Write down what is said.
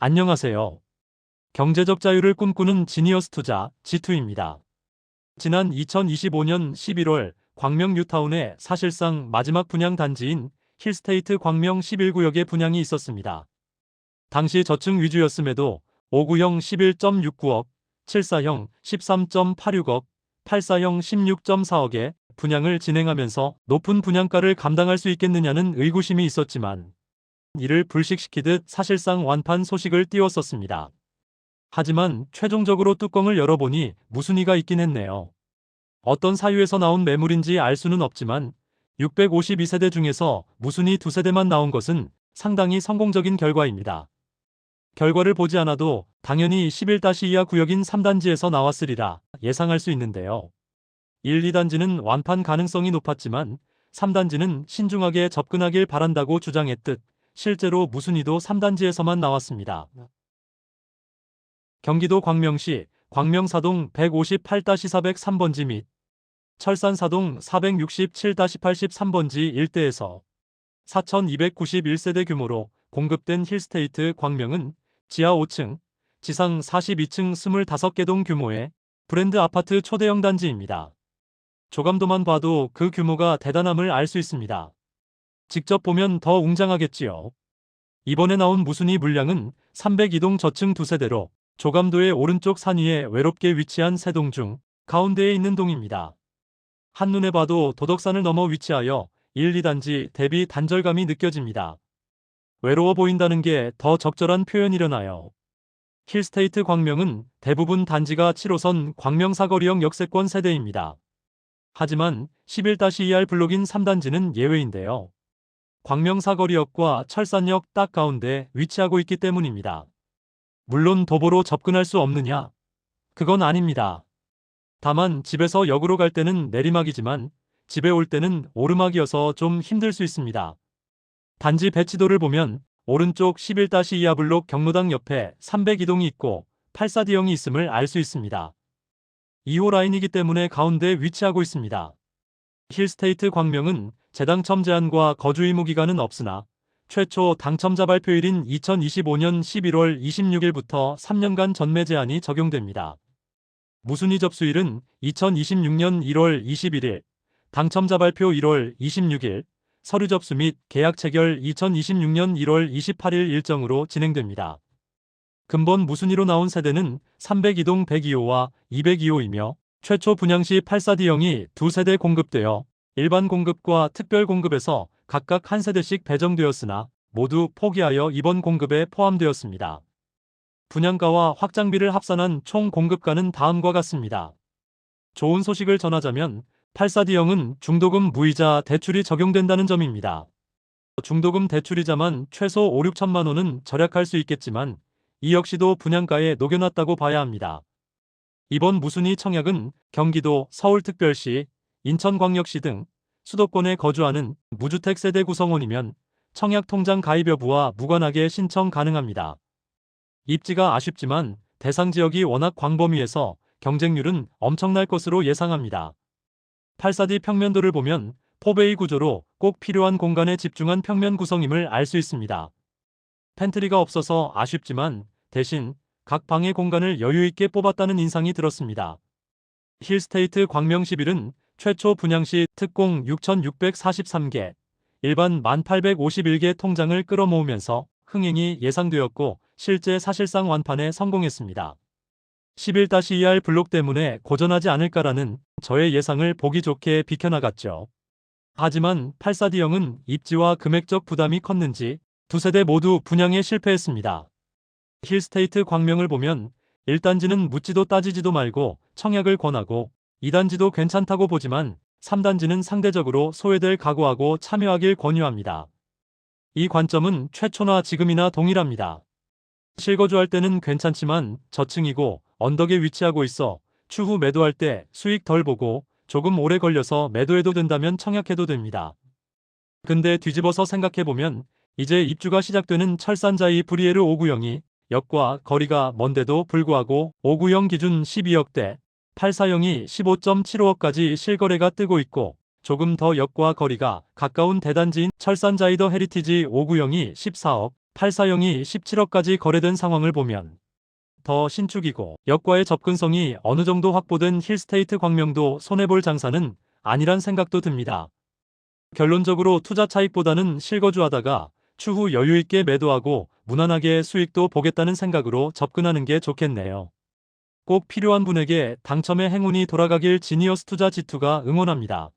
안녕하세요. 경제적 자유를 꿈꾸는 지니어스 투자 G2입니다. 지난 2025년 11월 광명 뉴타운에 사실상 마지막 분양 단지인 힐스테이트 광명 11구역의 분양이 있었습니다. 당시 저층 위주였음에도 5구형 11.69억, 74형 13.86억, 84형 16.4억의 분양을 진행하면서 높은 분양가를 감당할 수 있겠느냐는 의구심이 있었지만 이를 불식시키듯 사실상 완판 소식을 띄웠었습니다. 하지만 최종적으로 뚜껑을 열어보니 무순위가 있긴 했네요. 어떤 사유에서 나온 매물인지 알 수는 없지만 652세대 중에서 무순위 2세대만 나온 것은 상당히 성공적인 결과입니다. 결과를 보지 않아도 당연히 11-2하 구역인 3단지에서 나왔으리라 예상할 수 있는데요. 1, 2단지는 완판 가능성이 높았지만 3단지는 신중하게 접근하길 바란다고 주장했듯 실제로 무순위도 3단지에서만 나왔습니다. 경기도 광명시 광명사동 158-403번지 및 철산사동 467-83번지 일대에서 4,291세대 규모로 공급된 힐스테이트 광명은 지하 5층, 지상 42층 25개 동 규모의 브랜드 아파트 초대형 단지입니다. 조감도만 봐도 그 규모가 대단함을 알 수 있습니다. 직접 보면 더 웅장하겠지요. 이번에 나온 무순위 물량은 302동 저층 2세대로 조감도의 오른쪽 산 위에 외롭게 위치한 세 동 중 가운데에 있는 동입니다. 한눈에 봐도 도덕산을 넘어 위치하여 1, 2단지 대비 단절감이 느껴집니다. 외로워 보인다는 게 더 적절한 표현이려나요. 힐스테이트 광명은 대부분 단지가 7호선 광명사거리역 역세권 세대입니다. 하지만 11-2R 블록인 3단지는 예외인데요. 광명사거리역과 철산역 딱 가운데 위치하고 있기 때문입니다. 물론 도보로 접근할 수 없느냐? 그건 아닙니다. 다만 집에서 역으로 갈 때는 내리막이지만 집에 올 때는 오르막이어서 좀 힘들 수 있습니다. 단지 배치도를 보면 오른쪽 11-2하 블록 경로당 옆에 302동이 있고 84D형이 있음을 알 수 있습니다. 2호 라인이기 때문에 가운데 위치하고 있습니다. 힐스테이트 광명은 재당첨 제한과 거주 의무 기간은 없으나 최초 당첨자 발표일인 2025년 11월 26일부터 3년간 전매 제한이 적용됩니다. 무순위 접수일은 2026년 1월 21일, 당첨자 발표 1월 26일, 서류 접수 및 계약 체결 2026년 1월 28일 일정으로 진행됩니다. 근본 무순위로 나온 세대는 302동 102호와 202호이며 최초 분양 시 84D형이 2세대 공급되어 일반 공급과 특별 공급에서 각각 한 세대씩 배정되었으나 모두 포기하여 이번 공급에 포함되었습니다. 분양가와 확장비를 합산한 총 공급가는 다음과 같습니다. 좋은 소식을 전하자면 84D형은 중도금 무이자 대출이 적용된다는 점입니다. 중도금 대출이자만 최소 5, 6천만 원은 절약할 수 있겠지만 이 역시도 분양가에 녹여놨다고 봐야 합니다. 이번 무순위 청약은 경기도, 서울특별시, 인천광역시 등 수도권에 거주하는 무주택 세대 구성원이면 청약통장 가입 여부와 무관하게 신청 가능합니다. 입지가 아쉽지만 대상 지역이 워낙 광범위해서 경쟁률은 엄청날 것으로 예상합니다. 84D 평면도를 보면 포베이 구조로 꼭 필요한 공간에 집중한 평면 구성임을 알 수 있습니다. 팬트리가 없어서 아쉽지만 대신 각 방의 공간을 여유있게 뽑았다는 인상이 들었습니다. 힐스테이트 광명 11은 최초 분양 시 특공 6,643개, 일반 1,851개 통장을 끌어모으면서 흥행이 예상되었고 실제 사실상 완판에 성공했습니다. 11-2R 블록 때문에 고전하지 않을까라는 저의 예상을 보기 좋게 비켜나갔죠. 하지만 84D형은 입지와 금액적 부담이 컸는지 두 세대 모두 분양에 실패했습니다. 힐스테이트 광명을 보면 1단지는 묻지도 따지지도 말고 청약을 권하고 2단지도 괜찮다고 보지만 3단지는 상대적으로 소외될 각오하고 참여하길 권유합니다. 이 관점은 최초나 지금이나 동일합니다. 실거주할 때는 괜찮지만 저층이고 언덕에 위치하고 있어 추후 매도할 때 수익 덜 보고 조금 오래 걸려서 매도해도 된다면 청약해도 됩니다. 근데 뒤집어서 생각해보면 이제 입주가 시작되는 철산자이 브리에르 5구형이 역과 거리가 먼데도 불구하고 5구형 기준 12억대, 84형이 15.75억까지 실거래가 뜨고 있고 조금 더 역과 거리가 가까운 대단지인 철산자이더 헤리티지 5구형이 14억, 840이 17억까지 거래된 상황을 보면 더 신축이고 역과의 접근성이 어느 정도 확보된 힐스테이트 광명도 손해볼 장사는 아니란 생각도 듭니다. 결론적으로 투자 차익보다는 실거주하다가 추후 여유있게 매도하고 무난하게 수익도 보겠다는 생각으로 접근하는 게 좋겠네요. 꼭 필요한 분에게 당첨의 행운이 돌아가길 지니어스 투자 G2가 응원합니다.